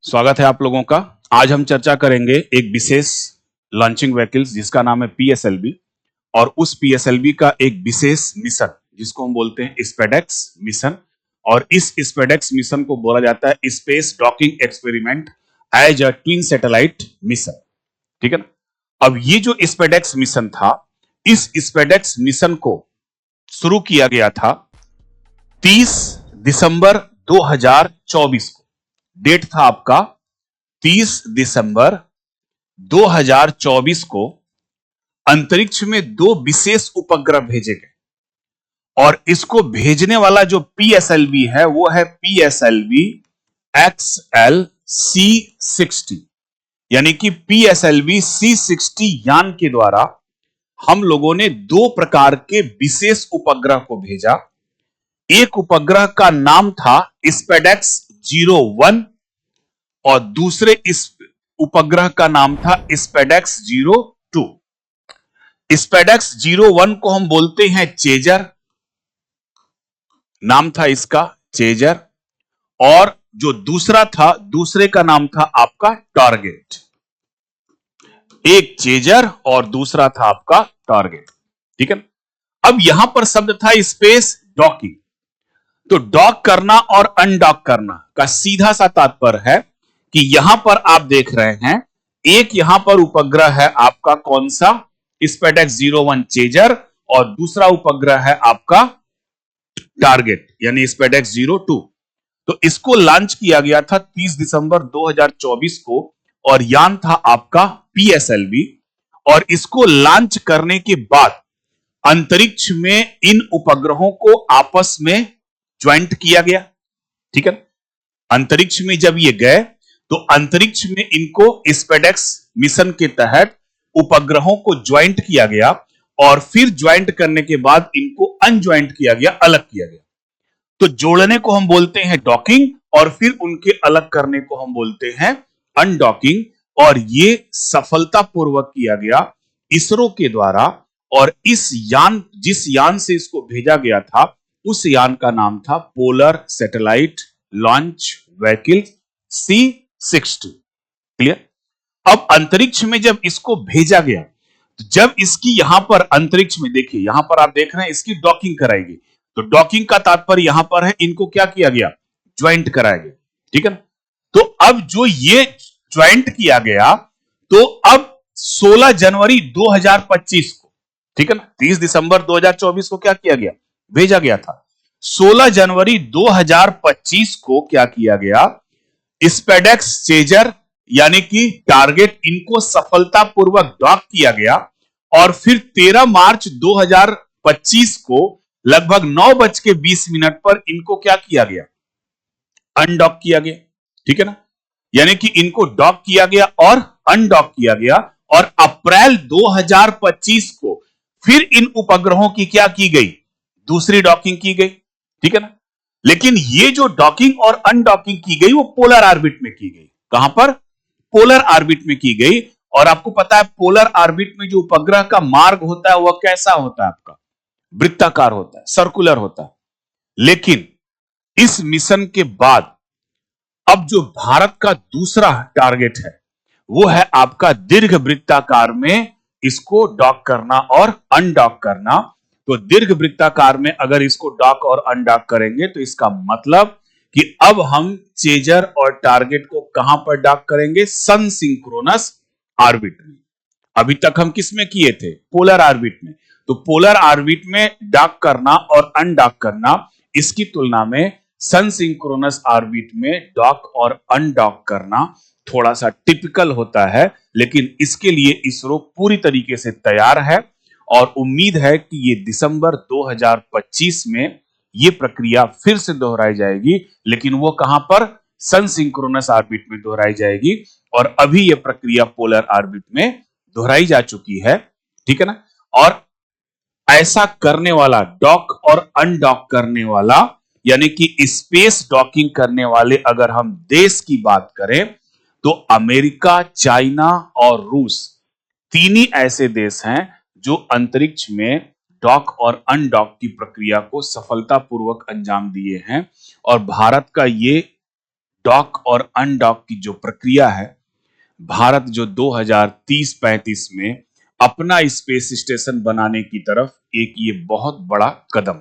स्वागत है आप लोगों का। आज हम चर्चा करेंगे एक विशेष लॉन्चिंग व्हीकल्स जिसका नाम है पीएसएलवी और उस पीएसएलवी का एक विशेष मिशन जिसको हम बोलते हैं स्पेडेक्स मिशन। और इस स्पेडेक्स मिशन को बोला जाता है space docking experiment as a twin satellite mission. ठीक है ना। अब ये जो स्पेडेक्स मिशन था, इस स्पेडेक्स मिशन को शुरू किया गया था 30 दिसंबर 2024 को। डेट था आपका 30 दिसंबर 2024 को। अंतरिक्ष में दो विशेष उपग्रह भेजे गए और इसको भेजने वाला जो पीएसएलवी है वो है पीएसएलवी XL C60, यानी कि पीएसएलवी C60 यान के द्वारा हम लोगों ने दो प्रकार के विशेष उपग्रह को भेजा। एक उपग्रह का नाम था स्पेडेक्स 01 और दूसरे इस उपग्रह का नाम था स्पेडेक्स 02। स्पेडेक्स 01 को हम बोलते हैं चेजर, नाम था इसका चेजर, और जो दूसरा था दूसरे का नाम था आपका टारगेट। एक चेजर और दूसरा था आपका टारगेट। ठीक है। अब यहां पर शब्द था स्पेस डॉकिंग। तो डॉक करना और अनडॉक करना का सीधा सा तात्पर्य है कि यहां पर आप देख रहे हैं एक यहां पर उपग्रह है आपका कौन सा स्पेडेक्स 01 चेजर और दूसरा उपग्रह है आपका टारगेट यानी स्पेडेक्स 02। तो इसको लॉन्च किया गया था 30 दिसंबर 2024 को और यान था आपका पीएसएलवी। और इसको लॉन्च करने के बाद अंतरिक्ष में इन उपग्रहों को आपस में ज्वाइंट किया गया। ठीक है। अंतरिक्ष में जब ये गए तो अंतरिक्ष में इनको स्पेडेक्स मिशन के तहत उपग्रहों को ज्वाइंट किया गया और फिर ज्वाइंट करने के बाद इनको अनज्वाइंट किया गया, अलग किया गया। तो जोड़ने को हम बोलते हैं डॉकिंग और फिर उनके अलग करने को हम बोलते हैं अनडॉकिंग। और ये सफलतापूर्वक किया गया इसरो के द्वारा। और इस यान जिस यान से इसको भेजा गया था उस यान का नाम था polar satellite launch vehicle C60। Clear. अब अंतरिक्ष में जब इसको भेजा गया तो जब इसकी यहां पर अंतरिक्ष में देखिए, यहां पर आप देख रहे हैं इसकी डॉकिंग कराएगी। तो डॉकिंग का तात्पर्य यहां पर है इनको क्या किया गया, ज्वाइंट कराया गया। ठीक है ना। तो अब जो ये ज्वाइंट किया गया तो अब 16 जनवरी 2025 को, ठीक है ना, 30 दिसंबर 2024 को क्या किया गया, भेजा गया था। 16 जनवरी 2025 को क्या किया गया, स्पेडेक्स चेजर यानी कि टारगेट इनको सफलतापूर्वक डॉक किया गया। और फिर 13 मार्च 2025 को लगभग 9:20 पर इनको क्या किया गया, अनडॉक किया गया। ठीक है ना। यानी कि इनको डॉक किया गया और अनडॉक किया गया। और अप्रैल 2025 को फिर इन उपग्रहों की क्या की गई, दूसरी डॉकिंग की गई। ठीक है ना। लेकिन ये जो डॉकिंग और अनडॉकिंग की गई वो पोलर ऑर्बिट में की गई। कहां पर, पोलर ऑर्बिट में की गई। और आपको पता है पोलर ऑर्बिट में जो उपग्रह का मार्ग होता है वह कैसा होता है, आपका वृत्ताकार होता है, सर्कुलर होता है। लेकिन इस मिशन के बाद अब जो भारत का दूसरा टारगेट है वो है आपका दीर्घ वृत्ताकार में इसको डॉक करना और अनडॉक करना। तो दीर्घ वृत्ताकार में अगर इसको डॉक और अनडॉक करेंगे तो इसका मतलब कि अब हम चेजर और टारगेट को कहां पर डॉक करेंगे, सन सिंक्रोनस ऑर्बिट में। अभी तक हम किस में किए थे, पोलर ऑर्बिट में। तो पोलर ऑर्बिट में डॉक करना और अनडॉक करना, इसकी तुलना में सन सिंक्रोनस ऑर्बिट में डॉक और अनडॉक करना थोड़ा सा टिपिकल होता है। लेकिन इसके लिए इसरो पूरी तरीके से तैयार है और उम्मीद है कि ये दिसंबर 2025 में ये प्रक्रिया फिर से दोहराई जाएगी। लेकिन वो कहां पर, सन सिंक्रोनस ऑर्बिट में दोहराई जाएगी। और अभी ये प्रक्रिया पोलर ऑर्बिट में दोहराई जा चुकी है। ठीक है ना। और ऐसा करने वाला, डॉक और अनडॉक करने वाला यानी कि स्पेस डॉकिंग करने वाले अगर हम देश की बात करें तो अमेरिका, चाइना और रूस तीन ही ऐसे देश हैं जो अंतरिक्ष में डॉक और अनडॉक की प्रक्रिया को सफलतापूर्वक अंजाम दिए हैं। और भारत का ये डॉक और अनडॉक की जो प्रक्रिया है, भारत जो 2030-35 में अपना स्पेस स्टेशन बनाने की तरफ एक ये बहुत बड़ा कदम,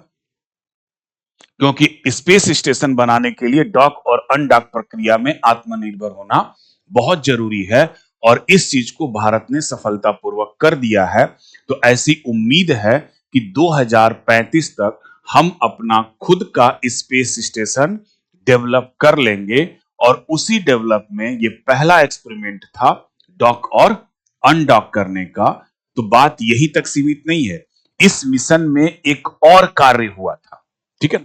क्योंकि स्पेस स्टेशन बनाने के लिए डॉक और अनडॉक प्रक्रिया में आत्मनिर्भर होना बहुत जरूरी है और इस चीज को भारत ने सफलतापूर्वक कर दिया है। तो ऐसी उम्मीद है कि 2035 तक हम अपना खुद का स्पेस स्टेशन डेवलप कर लेंगे और उसी डेवलप में ये पहला एक्सपेरिमेंट था डॉक और अनडॉक करने का। तो बात यही तक सीमित नहीं है, इस मिशन में एक और कार्य हुआ था, ठीक है।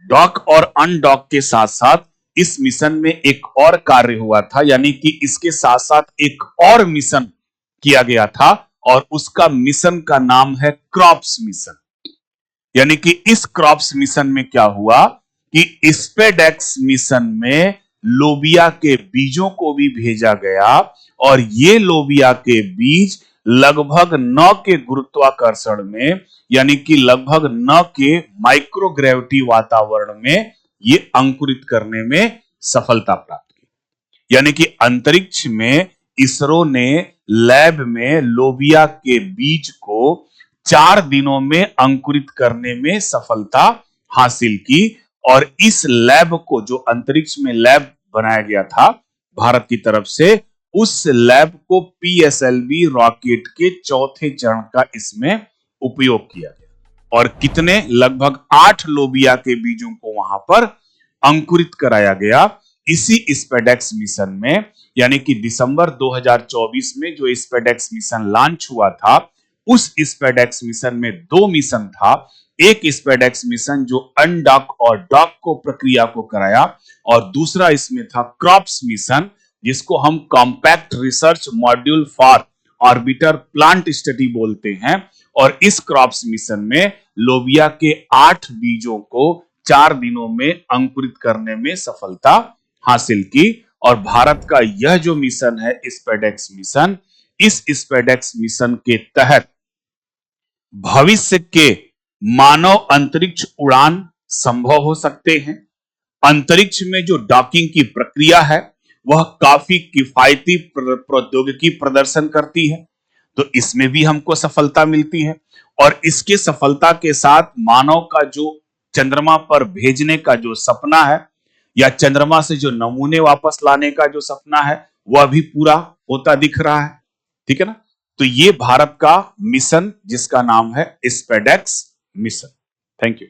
डॉक और अनडॉक के साथ साथ इस मिशन में एक और कार्य हुआ था, यानी कि इसके साथ साथ एक और मिशन किया गया था और उसका मिशन का नाम है क्रॉप्स मिशन। यानी कि इस क्रॉप्स मिशन में क्या हुआ कि स्पेडेक्स मिशन में लोबिया के बीजों को भी भेजा गया और ये लोबिया के बीज लगभग 9 के गुरुत्वाकर्षण में, यानी कि लगभग 9 के माइक्रोग्रेविटी वातावरण में ये अंकुरित करने में सफलता प्राप्त की। यानी कि अंतरिक्ष में इसरो ने लैब में लोबिया के बीज को 4 दिनों में अंकुरित करने में सफलता हासिल की और इस लैब को, जो अंतरिक्ष में लैब बनाया गया था भारत की तरफ से, उस लैब को पीएसएलवी रॉकेट के चौथे चरण का इसमें उपयोग किया गया और कितने, लगभग 8 लोबिया के बीजों को वहां पर अंकुरित कराया गया इसी स्पेडेक्स मिशन में। यानी कि दिसंबर 2024 में जो स्पेडेक्स मिशन लॉन्च हुआ था, उस स्पेडेक्स मिशन में 2 मिशन था। एक स्पेडेक्स मिशन जो अनडॉक और डॉक को प्रक्रिया को कराया और दूसरा इसमें था क्रॉप्स मिशन, जिसको हम compact research module for orbiter plant study बोलते हैं। और इस क्रॉप्स मिशन में लोबिया के 8 बीजों को 4 दिनों में अंकुरित करने में सफलता हासिल की। और भारत का यह जो मिशन है स्पेडेक्स मिशन, इस स्पेडेक्स मिशन के तहत भविष्य के मानव अंतरिक्ष उड़ान संभव हो सकते हैं। अंतरिक्ष में जो डॉकिंग की प्रक्रिया है वह काफी किफायती प्रौद्योगिकी प्रदर्शन करती है, तो इसमें भी हमको सफलता मिलती है। और इसके सफलता के साथ मानव का जो चंद्रमा पर भेजने का जो सपना है या चंद्रमा से जो नमूने वापस लाने का जो सपना है वह भी पूरा होता दिख रहा है, ठीक है ना। तो ये भारत का मिशन जिसका नाम है स्पेडेक्स मिशन। Thank you.